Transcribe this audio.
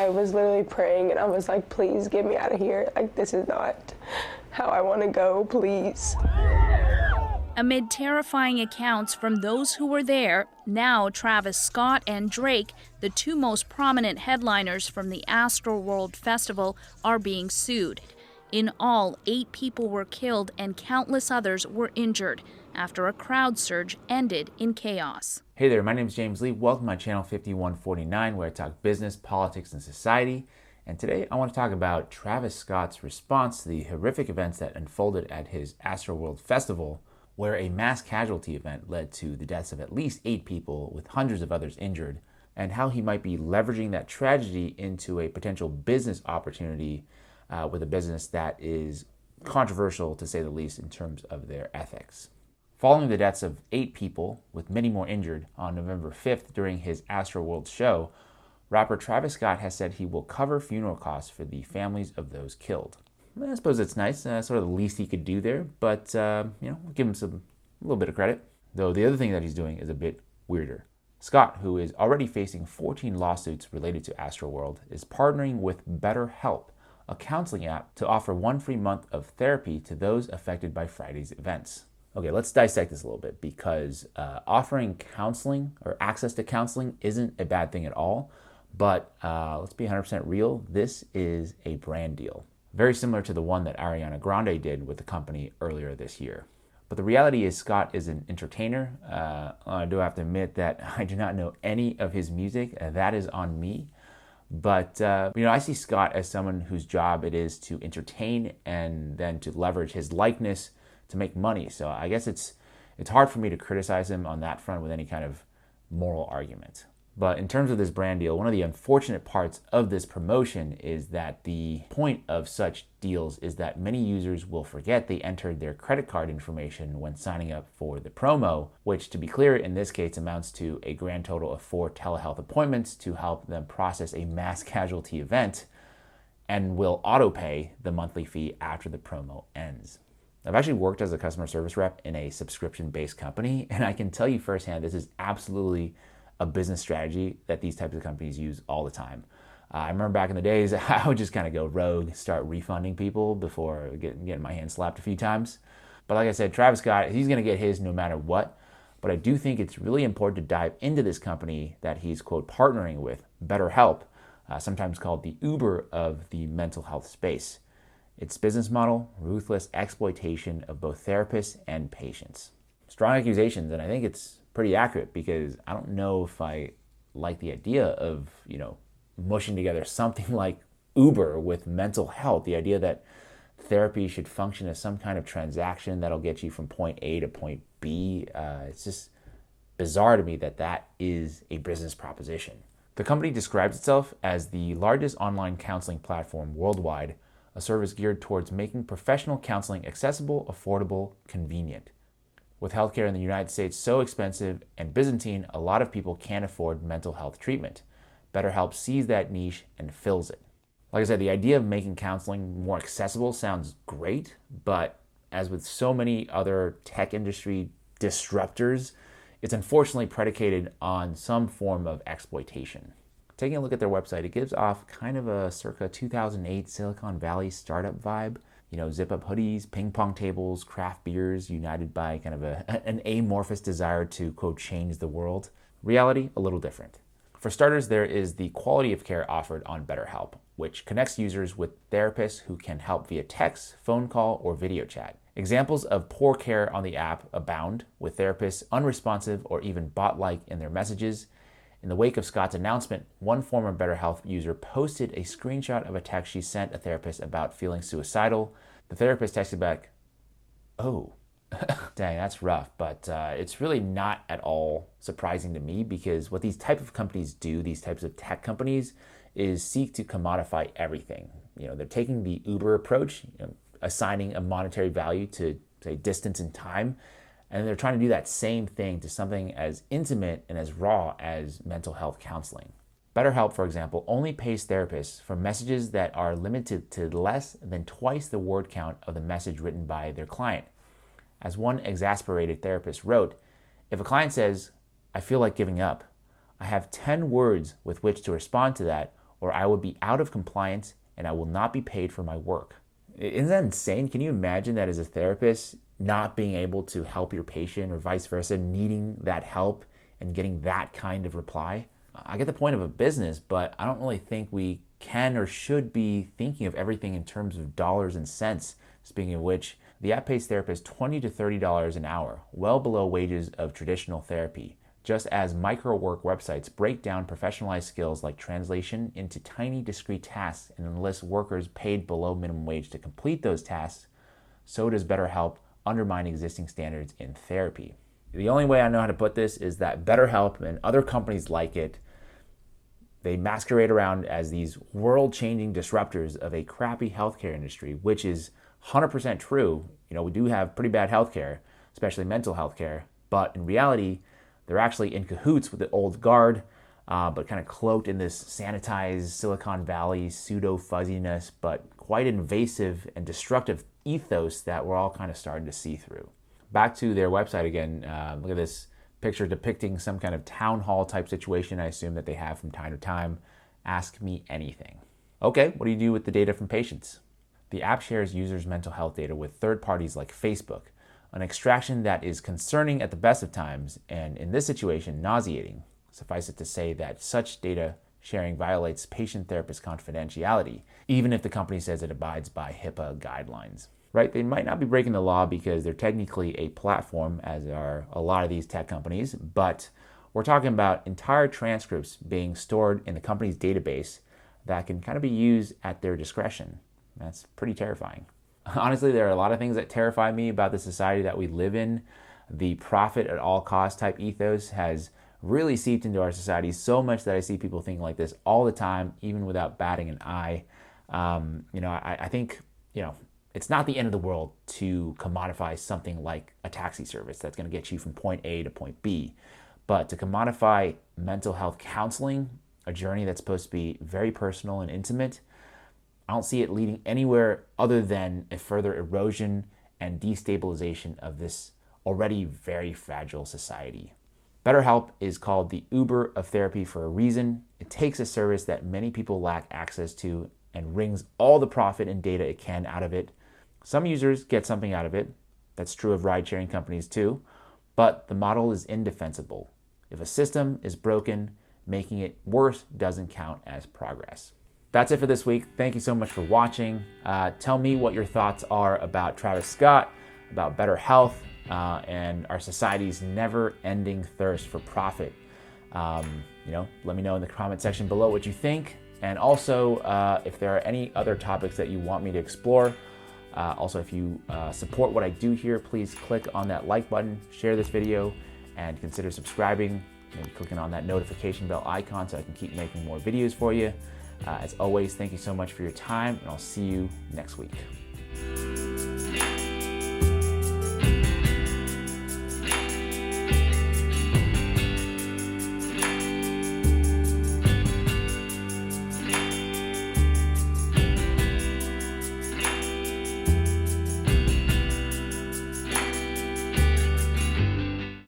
I was literally praying and I was like, please get me out of here. Like, this is not how I want to go, please. Amid terrifying accounts from those who were there, now Travis Scott and Drake, the two most prominent headliners from the Astroworld festival, are being sued. In all, 8 people were killed and countless others were injured after a crowd surge ended in chaos. Hey there, my name is James Lee. Welcome to my channel 5149, where I talk business, politics, and society. And today I want to talk about Travis Scott's response to the horrific events that unfolded at his Astroworld festival, where a mass casualty event led to the deaths of at least 8 people with hundreds of others injured, and how he might be leveraging that tragedy into a potential business opportunity with a business that is controversial, to say the least, in terms of their ethics. Following the deaths of 8 people, with many more injured, on November 5th during his Astroworld show, rapper Travis Scott has said he will cover funeral costs for the families of those killed. I suppose it's nice, sort of the least he could do there, but we'll give him a little bit of credit. Though the other thing that he's doing is a bit weirder. Scott, who is already facing 14 lawsuits related to Astroworld, is partnering with BetterHelp, a counseling app, to offer 1 free month of therapy to those affected by Friday's events. Okay, let's dissect this a little bit, because offering counseling or access to counseling isn't a bad thing at all, but let's be 100% real, this is a brand deal. Very similar to the one that Ariana Grande did with the company earlier this year. But the reality is Scott is an entertainer. I do have to admit that I do not know any of his music. That is on me. But I see Scott as someone whose job it is to entertain and then to leverage his likeness to make money. So I guess it's hard for me to criticize him on that front with any kind of moral argument. But in terms of this brand deal, one of the unfortunate parts of this promotion is that the point of such deals is that many users will forget they entered their credit card information when signing up for the promo, which, to be clear, in this case amounts to a grand total of 4 telehealth appointments to help them process a mass casualty event, and will auto-pay the monthly fee after the promo ends. I've actually worked as a customer service rep in a subscription-based company, and I can tell you firsthand this is absolutely a business strategy that these types of companies use all the time. I remember back in the days, I would just kind of go rogue, start refunding people before getting my hand slapped a few times. But like I said, Travis Scott, he's going to get his no matter what. But I do think it's really important to dive into this company that he's, quote, partnering with, BetterHelp, sometimes called the Uber of the mental health space. Its business model, ruthless exploitation of both therapists and patients. Strong accusations, and I think it's pretty accurate, because I don't know if I like the idea of, mushing together something like Uber with mental health. The idea that therapy should function as some kind of transaction that'll get you from point A to point B. It's just bizarre to me that that is a business proposition. The company describes itself as the largest online counseling platform worldwide, a service geared towards making professional counseling accessible, affordable, convenient. With healthcare in the United States so expensive and Byzantine, a lot of people can't afford mental health treatment. BetterHelp sees that niche and fills it. Like I said, the idea of making counseling more accessible sounds great, but as with so many other tech industry disruptors, it's unfortunately predicated on some form of exploitation. Taking a look at their website, it gives off kind of a circa 2008 Silicon Valley startup vibe. Zip-up hoodies, ping pong tables, craft beers, united by kind of an amorphous desire to, quote, change the world. Reality, a little different. For starters, there is the quality of care offered on BetterHelp, which connects users with therapists who can help via text, phone call, or video chat. Examples of poor care on the app abound, with therapists unresponsive or even bot-like in their messages. In the wake of Scott's announcement, one former BetterHelp user posted a screenshot of a text she sent a therapist about feeling suicidal. The therapist texted back, "Oh, dang, that's rough," but it's really not at all surprising to me, because what these type of companies do, these types of tech companies, is seek to commodify everything. They're taking the Uber approach, assigning a monetary value to, say, distance and time, and they're trying to do that same thing to something as intimate and as raw as mental health counseling. BetterHelp, for example, only pays therapists for messages that are limited to less than twice the word count of the message written by their client. As one exasperated therapist wrote, "If a client says, 'I feel like giving up,' I have 10 words with which to respond to that, or I would be out of compliance and I will not be paid for my work. Isn't that insane? Can you imagine that as a therapist, not being able to help your patient or vice versa, needing that help and getting that kind of reply? I get the point of a business, but I don't really think we can or should be thinking of everything in terms of dollars and cents. Speaking of which, the app pays therapists $20 to $30 an hour, well below wages of traditional therapy, just as micro-work websites break down professionalized skills like translation into tiny, discrete tasks and enlist workers paid below minimum wage to complete those tasks. So does BetterHelp undermine existing standards in therapy. The only way I know how to put this is that BetterHelp and other companies like it, they masquerade around as these world-changing disruptors of a crappy healthcare industry, which is 100% true. We do have pretty bad healthcare, especially mental healthcare, but in reality, they're actually in cahoots with the old guard, but kind of cloaked in this sanitized Silicon Valley pseudo-fuzziness, but quite invasive and destructive ethos that we're all kind of starting to see through. Back to their website again, look at this picture depicting some kind of town hall type situation I assume that they have from time to time. Ask me anything. Okay, what do you do with the data from patients? The app shares users' mental health data with third parties like Facebook, an extraction that is concerning at the best of times and in this situation nauseating. Suffice it to say that such data sharing violates patient-therapist confidentiality, even if the company says it abides by HIPAA guidelines. Right? They might not be breaking the law because they're technically a platform, as are a lot of these tech companies, but we're talking about entire transcripts being stored in the company's database that can kind of be used at their discretion. That's pretty terrifying. Honestly, there are a lot of things that terrify me about the society that we live in. The profit at all costs type ethos has really seeped into our society so much that I see people thinking like this all the time, even without batting an eye. I think, it's not the end of the world to commodify something like a taxi service that's going to get you from point A to point B. But to commodify mental health counseling, a journey that's supposed to be very personal and intimate, I don't see it leading anywhere other than a further erosion and destabilization of this already very fragile society. BetterHelp is called the Uber of therapy for a reason. It takes a service that many people lack access to and wrings all the profit and data it can out of it. Some users get something out of it. That's true of ride-sharing companies too. But the model is indefensible. If a system is broken, making it worse doesn't count as progress. That's it for this week. Thank you so much for watching. Tell me what your thoughts are about Travis Scott, about BetterHelp, and our society's never-ending thirst for profit. Let me know in the comment section below what you think. And also, if there are any other topics that you want me to explore. Also, if you support what I do here, please click on that like button, share this video, and consider subscribing. Maybe clicking on that notification bell icon so I can keep making more videos for you. As always, thank you so much for your time, and I'll see you next week.